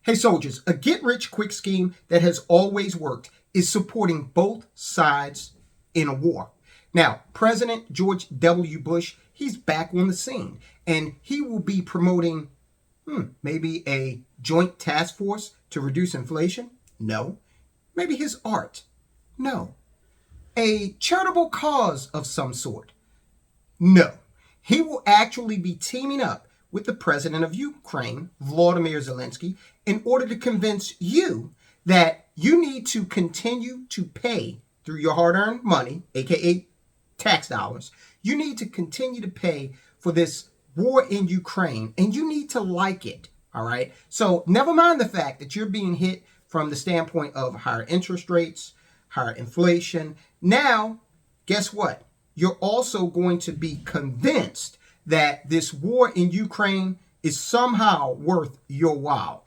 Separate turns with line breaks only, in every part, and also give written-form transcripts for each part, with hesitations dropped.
Hey soldiers, a get-rich-quick scheme that has always worked is supporting both sides in a war. Now, President George W. Bush, he's back on the scene, and he will be promoting maybe a joint task force to reduce inflation? No. Maybe his art? No. A charitable cause of some sort? No. He will actually be teaming up with the president of Ukraine, Volodymyr Zelensky, in order to convince you that you need to continue to pay through your hard-earned money, aka tax dollars. You need to continue to pay for this war in Ukraine, and you need to like it, all right? So never mind the fact that you're being hit from the standpoint of higher interest rates, higher inflation. Now, guess what? You're also going to be convinced that this war in Ukraine is somehow worth your while.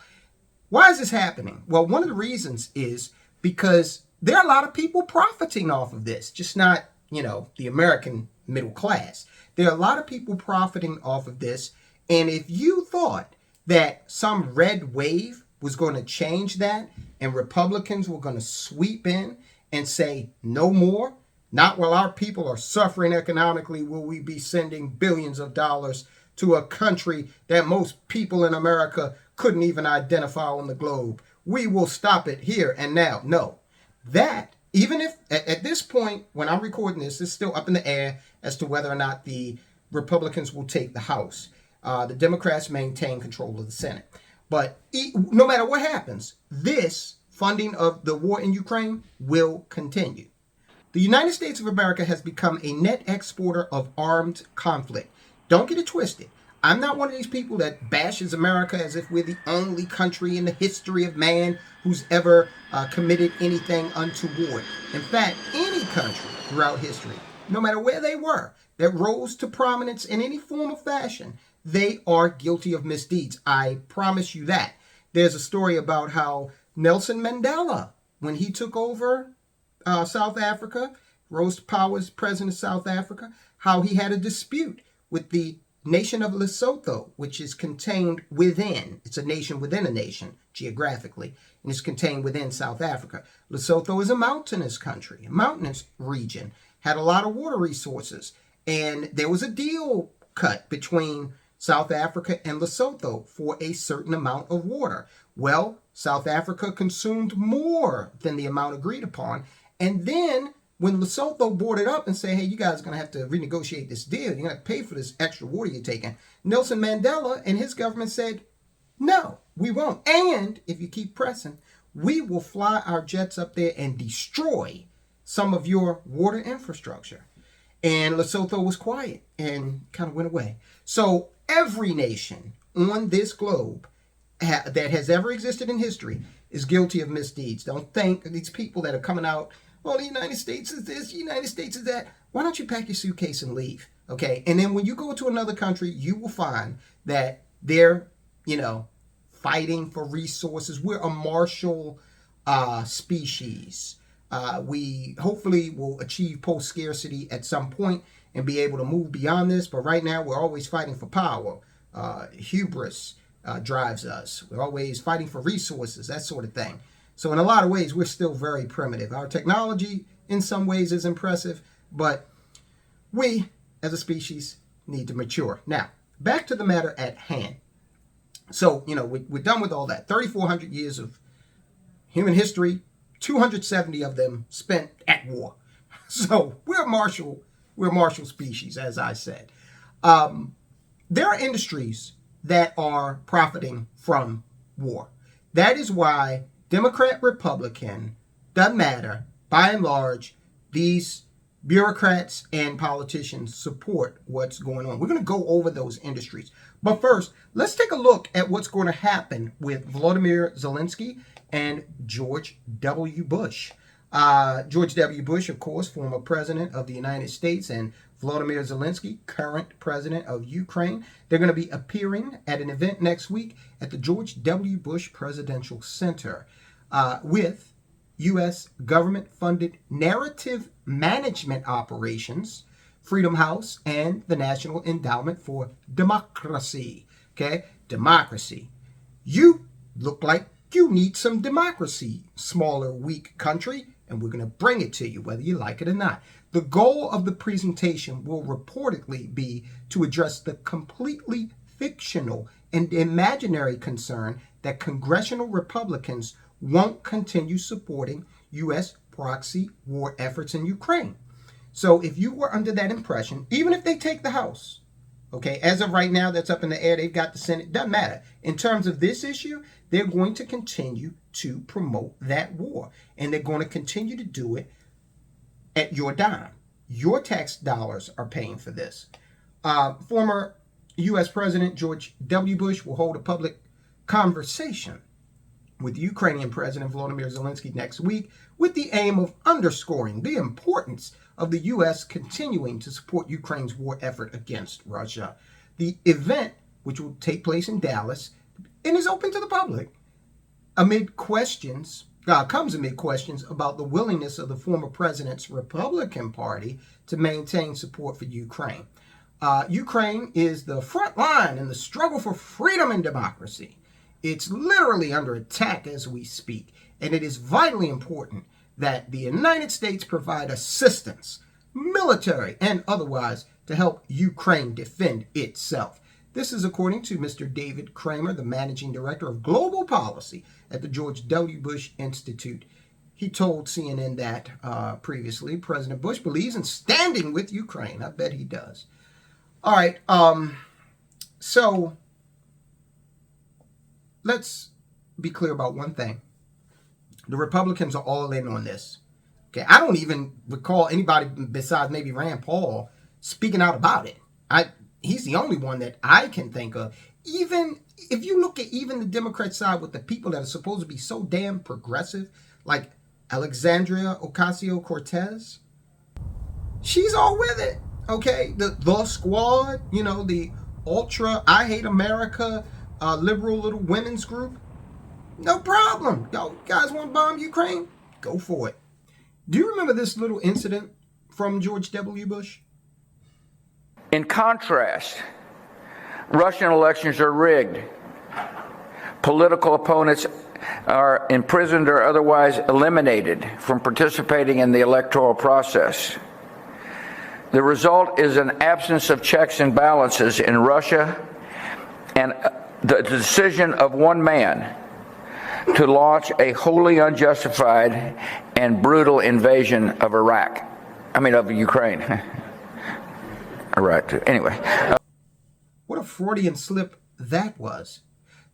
Why is this happening? Well, one of the reasons is because there are a lot of people profiting off of this, just not, the American middle class. There are a lot of people profiting off of this. And if you thought that some red wave was going to change that and Republicans were going to sweep in and say no more, not while our people are suffering economically will we be sending billions of dollars to a country that most people in America couldn't even identify on the globe. We will stop it here and now. No, that, even if at this point, when I'm recording this, it's still up in the air as to whether or not the Republicans will take the House. The Democrats maintain control of the Senate. But no matter what happens, this funding of the war in Ukraine will continue. The United States of America has become a net exporter of armed conflict. Don't get it twisted. I'm not one of these people that bashes America as if we're the only country in the history of man who's ever committed anything untoward. In fact, any country throughout history, no matter where they were, that rose to prominence in any form or fashion, they are guilty of misdeeds. I promise you that. There's a story about how Nelson Mandela, when he took over South Africa, rose to power as president of South Africa, how he had a dispute with the nation of Lesotho, which is contained within, it's a nation within a nation geographically, and it's contained within South Africa. Lesotho is a mountainous country, a mountainous region, had a lot of water resources, and there was a deal cut between South Africa and Lesotho for a certain amount of water. Well, South Africa consumed more than the amount agreed upon, and then when Lesotho brought it up and said, hey, you guys are going to have to renegotiate this deal, you're going to have to pay for this extra water you're taking, Nelson Mandela and his government said, no, we won't. And if you keep pressing, we will fly our jets up there and destroy some of your water infrastructure. And Lesotho was quiet and kind of went away. So every nation on this globe that has ever existed in history is guilty of misdeeds. Don't think these people that are coming out, well, the United States is this, the United States is that. Why don't you pack your suitcase and leave? Okay. And then when you go to another country, you will find that they're, fighting for resources. We're a martial species. We hopefully will achieve post-scarcity at some point and be able to move beyond this. But right now, we're always fighting for power. Hubris drives us. We're always fighting for resources, that sort of thing. So in a lot of ways, we're still very primitive. Our technology, in some ways, is impressive, but we, as a species, need to mature. Now, back to the matter at hand. So, we're done with all that. 3,400 years of human history, 270 of them spent at war. So we're a martial species, as I said. There are industries that are profiting from war. That is why Democrat, Republican, doesn't matter. By and large, these bureaucrats and politicians support what's going on. We're going to go over those industries. But first, let's take a look at what's going to happen with Volodymyr Zelensky and George W. Bush. George W. Bush, of course, former president of the United States, and Volodymyr Zelensky, current president of Ukraine. They're going to be appearing at an event next week at the George W. Bush Presidential Center with U.S. government-funded narrative management operations, Freedom House, and the National Endowment for Democracy. Okay? Democracy. You look like you need some democracy, smaller, weak country, and we're going to bring it to you, whether you like it or not. The goal of the presentation will reportedly be to address the completely fictional and imaginary concern that congressional Republicans won't continue supporting U.S. proxy war efforts in Ukraine. So if you were under that impression, even if they take the House, okay, as of right now, that's up in the air. They've got the Senate. Doesn't matter. In terms of this issue, they're going to continue to promote that war. And they're going to continue to do it at your dime. Your tax dollars are paying for this. Former U.S. President George W. Bush will hold a public conversation with Ukrainian President Volodymyr Zelensky next week with the aim of underscoring the importance of the U.S. continuing to support Ukraine's war effort against Russia. The event, which will take place in Dallas and is open to the public, comes amid questions about the willingness of the former president's Republican Party to maintain support for Ukraine. Ukraine is the front line in the struggle for freedom and democracy. It's literally under attack as we speak, and it is vitally important that the United States provide assistance, military and otherwise, to help Ukraine defend itself. This is according to Mr. David Kramer, the managing director of global policy at the George W. Bush Institute. He told CNN that previously President Bush believes in standing with Ukraine. I bet he does. All right, so let's be clear about one thing. The Republicans are all in on this. Okay, I don't even recall anybody besides maybe Rand Paul speaking out about it. He's the only one that I can think of. Even if you look at even the Democrat side with the people that are supposed to be so damn progressive, like Alexandria Ocasio-Cortez, she's all with it. Okay, the squad, the ultra I Hate America liberal little women's group, no problem. Y'all guys want to bomb Ukraine? Go for it. Do you remember this little incident from George W. Bush?
In contrast, Russian elections are rigged. Political opponents are imprisoned or otherwise eliminated from participating in the electoral process. The result is an absence of checks and balances in Russia and the decision of one man to launch a wholly unjustified and brutal invasion of of Ukraine. All right, anyway.
What a Freudian slip that was.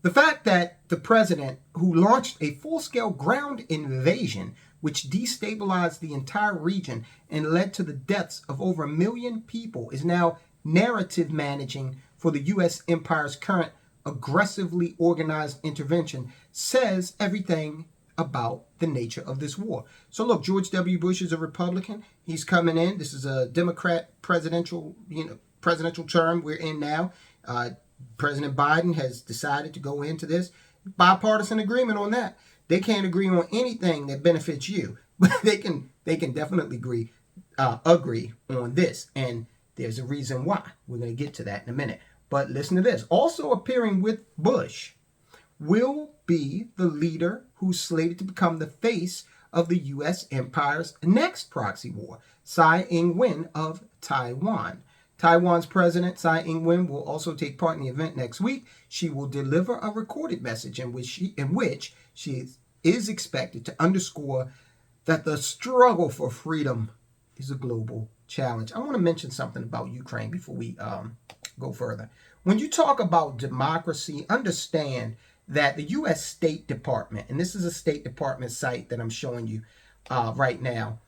The fact that the president who launched a full-scale ground invasion which destabilized the entire region and led to the deaths of over 1 million people is now narrative managing for the U.S. empire's current aggressively organized intervention says everything about the nature of this war. So look, George W. Bush is a Republican. He's coming in. This is a Democrat presidential term we're in now. President Biden has decided to go into this. Bipartisan agreement on that. They can't agree on anything that benefits you, but they can definitely agree on this. And there's a reason why. We're going to get to that in a minute. But listen to this. Also appearing with Bush will be the leader who's slated to become the face of the U.S. empire's next proxy war, Tsai Ing-wen of Taiwan. Taiwan's president, Tsai Ing-wen, will also take part in the event next week. She will deliver a recorded message in which she is expected to underscore that the struggle for freedom is a global challenge. I want to mention something about Ukraine before we go further. When you talk about democracy, understand that the U.S. State Department, and this is a State Department site that I'm showing you right now,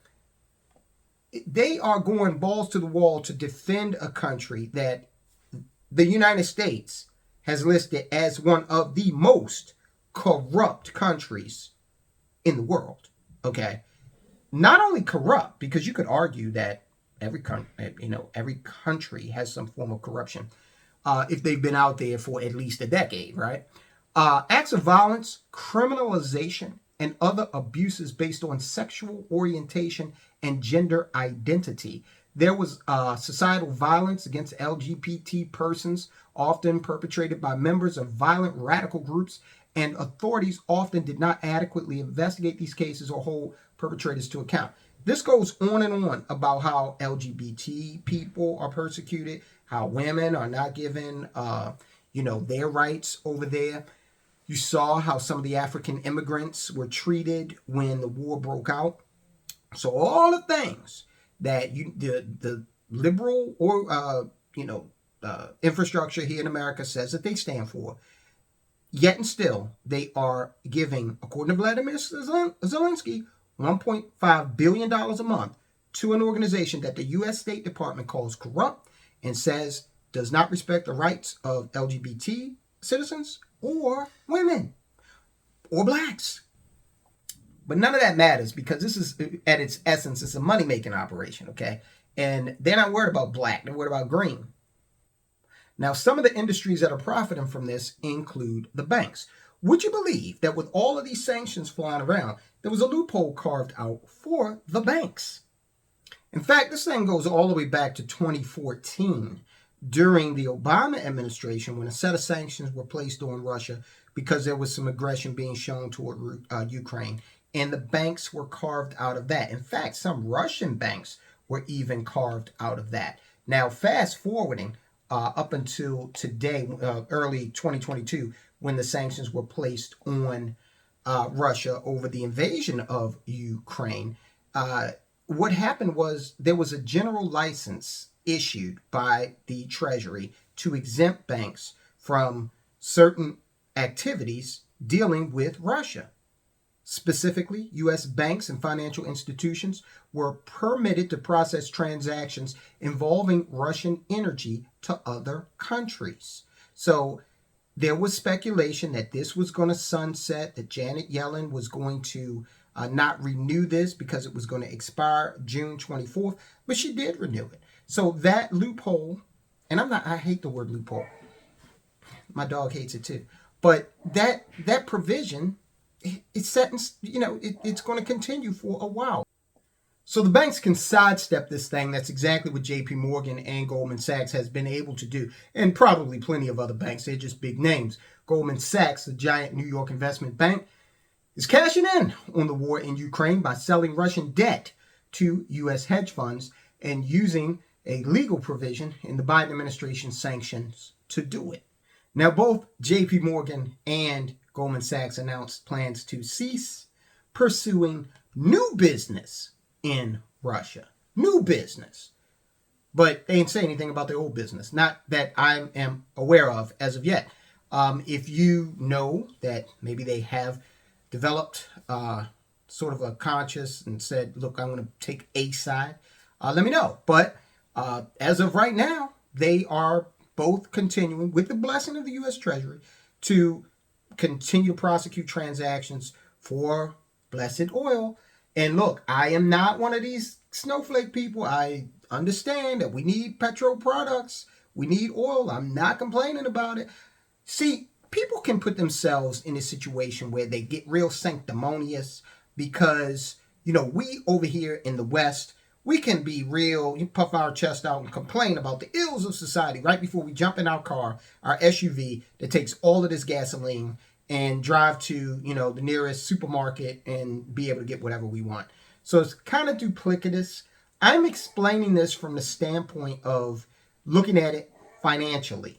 they are going balls to the wall to defend a country that the United States has listed as one of the most corrupt countries in the world. Okay, not only corrupt, because you could argue that every country has some form of corruption if they've been out there for at least a decade, right? Acts of violence, criminalization, and other abuses based on sexual orientation and gender identity. There was societal violence against LGBT persons, often perpetrated by members of violent radical groups, and authorities often did not adequately investigate these cases or hold perpetrators to account. This goes on and on about how LGBT people are persecuted, how women are not given, their rights over there. You saw how some of the African immigrants were treated when the war broke out. So all the things that the liberal or infrastructure here in America says that they stand for, yet and still they are giving, according to Vladimir Zelensky, $1.5 billion a month to an organization that the U.S. State Department calls corrupt and says does not respect the rights of LGBT citizens or women or blacks. But none of that matters because this is, at its essence, it's a money-making operation, okay? And they're not worried about black, they're worried about green. Now, some of the industries that are profiting from this include the banks. Would you believe that with all of these sanctions flying around, there was a loophole carved out for the banks? In fact, this thing goes all the way back to 2014 during the Obama administration when a set of sanctions were placed on Russia because there was some aggression being shown toward Ukraine, and the banks were carved out of that. In fact, some Russian banks were even carved out of that. Now, fast forwarding up until today, early 2022, when the sanctions were placed on Russia over the invasion of Ukraine, what happened was there was a general license issued by the Treasury to exempt banks from certain activities dealing with Russia. Specifically, U.S. banks and financial institutions were permitted to process transactions involving Russian energy to other countries. So there was speculation that this was going to sunset, that Janet Yellen was going to not renew this because it was going to expire June 24th, but she did renew it. So that loophole, and I hate the word loophole. My dog hates it too. But that provision, it's set in, it's going to continue for a while. So the banks can sidestep this thing. That's exactly what JP Morgan and Goldman Sachs has been able to do, and probably plenty of other banks. They're just big names. Goldman Sachs, the giant New York investment bank, is cashing in on the war in Ukraine by selling Russian debt to U.S. hedge funds and using a legal provision in the Biden administration sanctions to do it. Now, both JP Morgan and Goldman Sachs announced plans to cease pursuing new business in Russia. New business. But they ain't say anything about their old business. Not that I am aware of as of yet. If you know that maybe they have developed sort of a conscience and said, look, I'm going to take a side, let me know. But as of right now, they are both continuing, with the blessing of the U.S. Treasury, to continue to prosecute transactions for blessed oil. And look, I am not one of these snowflake people. I understand that we need petrol products. We need oil. I'm not complaining about it. See, people can put themselves in a situation where they get real sanctimonious because, we over here in the West, we can be real, puff our chest out and complain about the ills of society right before we jump in our car, our SUV that takes all of this gasoline, and drive to, the nearest supermarket and be able to get whatever we want. So it's kind of duplicitous. I'm explaining this from the standpoint of looking at it financially.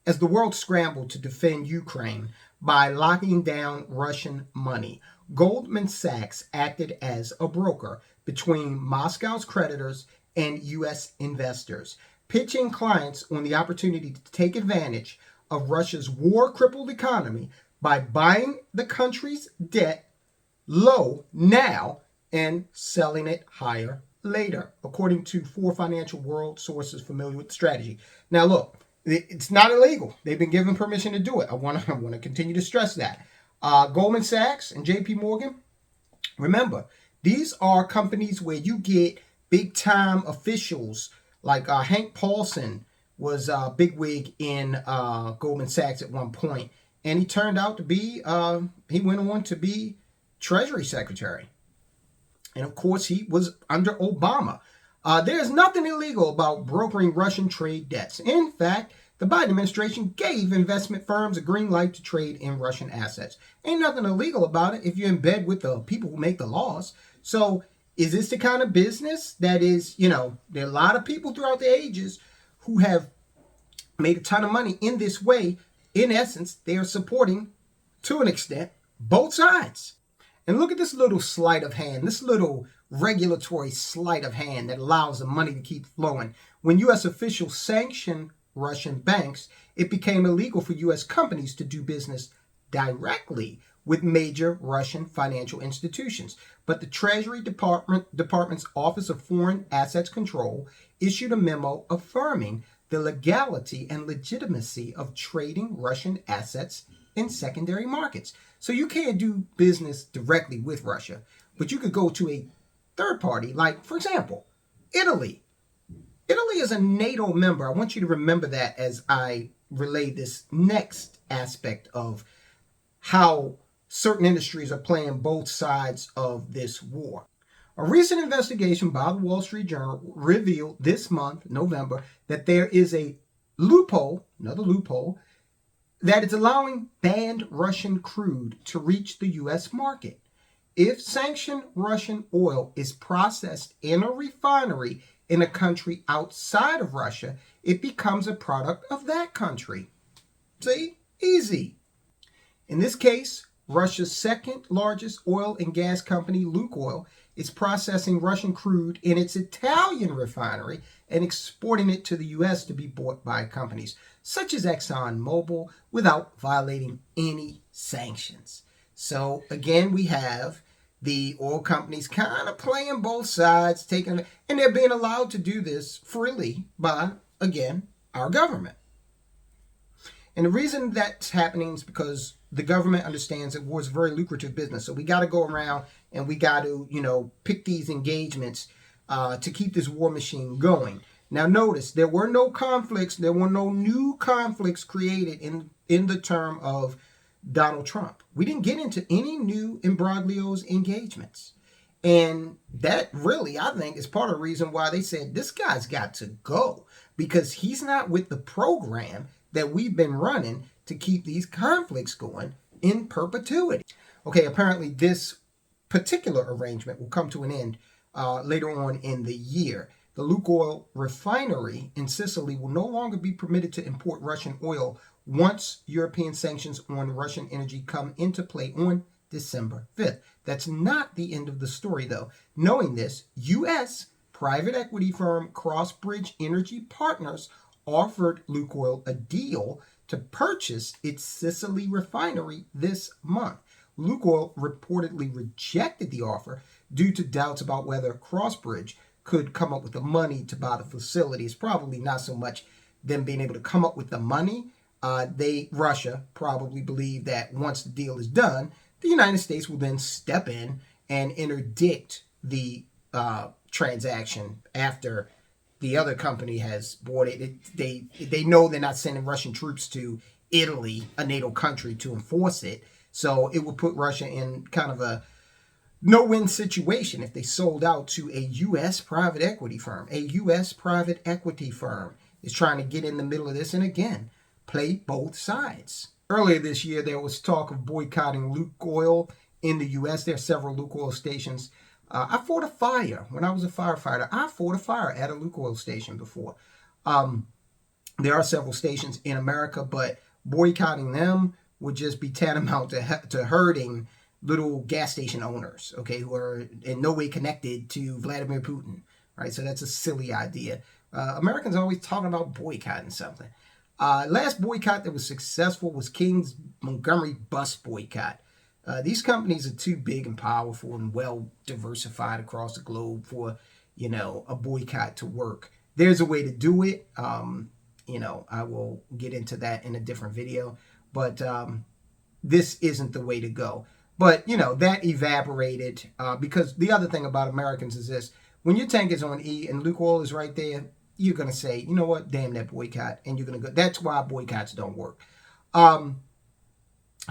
As the world scrambled to defend Ukraine by locking down Russian money, Goldman Sachs acted as a broker between Moscow's creditors and U.S. investors, pitching clients on the opportunity to take advantage of Russia's war-crippled economy by buying the country's debt low now and selling it higher later, according to 4 financial world sources familiar with the strategy. Now, look, it's not illegal. They've been given permission to do it. I want to continue to stress that. Goldman Sachs and JP Morgan, remember, these are companies where you get big-time officials like Hank Paulson was a bigwig in Goldman Sachs at one point. And he turned out to be, he went on to be Treasury Secretary. And of course, he was under Obama. There's nothing illegal about brokering Russian trade debts. In fact, the Biden administration gave investment firms a green light to trade in Russian assets. Ain't nothing illegal about it if you're in bed with the people who make the laws. So is this the kind of business that is, there are a lot of people throughout the ages who have made a ton of money in this way. In essence, they are supporting, to an extent, both sides. And look at this little sleight of hand, this little regulatory sleight of hand that allows the money to keep flowing. When U.S. officials sanctioned Russian banks, it became illegal for U.S. companies to do business directly with major Russian financial institutions. But the Treasury Department's Office of Foreign Assets Control issued a memo affirming the legality and legitimacy of trading Russian assets in secondary markets. So you can't do business directly with Russia, but you could go to a third party, like, for example, Italy. Italy is a NATO member. I want you to remember that as I relay this next aspect of how certain industries are playing both sides of this war. A recent investigation by the Wall Street Journal revealed this month, November, that there is a loophole, another loophole, that is allowing banned Russian crude to reach the U.S. market. If sanctioned Russian oil is processed in a refinery in a country outside of Russia, it becomes a product of that country. See? Easy. In this case, Russia's second largest oil and gas company, Lukoil, is processing Russian crude in its Italian refinery and exporting it to the U.S. to be bought by companies such as Exxon Mobil without violating any sanctions. So again, we have the oil companies kind of playing both sides, and they're being allowed to do this freely by, again, our government. And the reason that's happening is because the government understands that war is a very lucrative business. So we got to go around and we got to, pick these engagements to keep this war machine going. Now, notice there were no conflicts. There were no new conflicts created in the term of Donald Trump. We didn't get into any new imbroglios engagements. And that really, I think, is part of the reason why they said this guy's got to go, because he's not with the program that we've been running to keep these conflicts going in perpetuity. Okay, apparently this particular arrangement will come to an end later on in the year. The Lukoil refinery in Sicily will no longer be permitted to import Russian oil once European sanctions on Russian energy come into play on December 5th. That's not the end of the story, though. Knowing this, U.S. private equity firm Crossbridge Energy Partners offered Lukoil a deal to purchase its Sicily refinery this month. Lukoil reportedly rejected the offer due to doubts about whether Crossbridge could come up with the money to buy the facility. It's probably not so much them being able to come up with the money. Russia probably believe that once the deal is done, the United States will then step in and interdict the transaction after the other company has bought it. They know they're not sending Russian troops to Italy, a NATO country, to enforce it. So it would put Russia in kind of a no-win situation if they sold out to a U.S. private equity firm. A U.S. private equity firm is trying to get in the middle of this and, again, play both sides. Earlier this year, there was talk of boycotting Lukoil in the U.S. There are several Lukoil stations. I fought a fire when I was a firefighter. I fought a fire at a Lukoil station before. There are several stations in America, but boycotting them would just be tantamount to hurting little gas station owners, okay, who are in no way connected to Vladimir Putin, right? So that's a silly idea. Americans are always talking about boycotting something. Last boycott that was successful was King's Montgomery bus boycott. These companies are too big and powerful and well diversified across the globe for, a boycott to work. There's a way to do it. I will get into that in a different video, but this isn't the way to go. But, that evaporated because the other thing about Americans is this. When your tank is on E and Lukoil is right there, you're going to say, you know what, damn that boycott. And you're going to go. That's why boycotts don't work.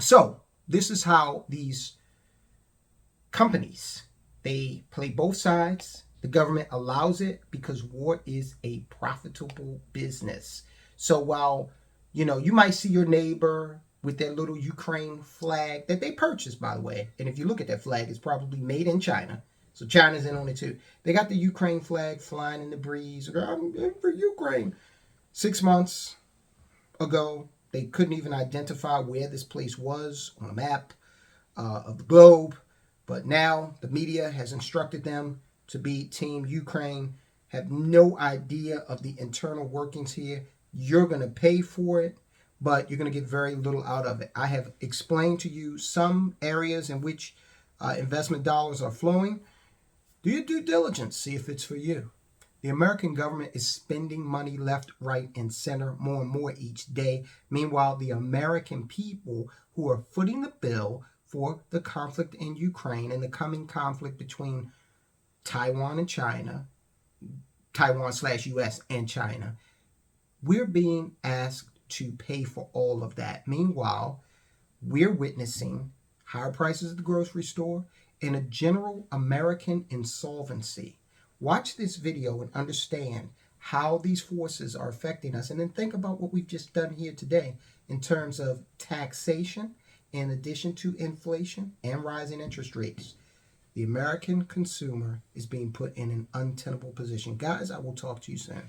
So this is how these companies, they play both sides. The government allows it because war is a profitable business. So while You know, you might see your neighbor with their little Ukraine flag that they purchased, by the way. And if you look at that flag, it's probably made in China. So China's in on it too. They got the Ukraine flag flying in the breeze. I'm in for Ukraine. 6 months ago, they couldn't even identify where this place was on a map of the globe. But now the media has instructed them to be Team Ukraine. Have no idea of the internal workings here. You're going to pay for it, but you're going to get very little out of it. I have explained to you some areas in which investment dollars are flowing. Do your due diligence. See if it's for you. The American government is spending money left, right, and center more and more each day. Meanwhile, the American people who are footing the bill for the conflict in Ukraine and the coming conflict between Taiwan and China, Taiwan/US and China, we're being asked to pay for all of that. Meanwhile, we're witnessing higher prices at the grocery store and a general American insolvency. Watch this video and understand how these forces are affecting us, and then think about what we've just done here today in terms of taxation, in addition to inflation and rising interest rates. The American consumer is being put in an untenable position. Guys, I will talk to you soon.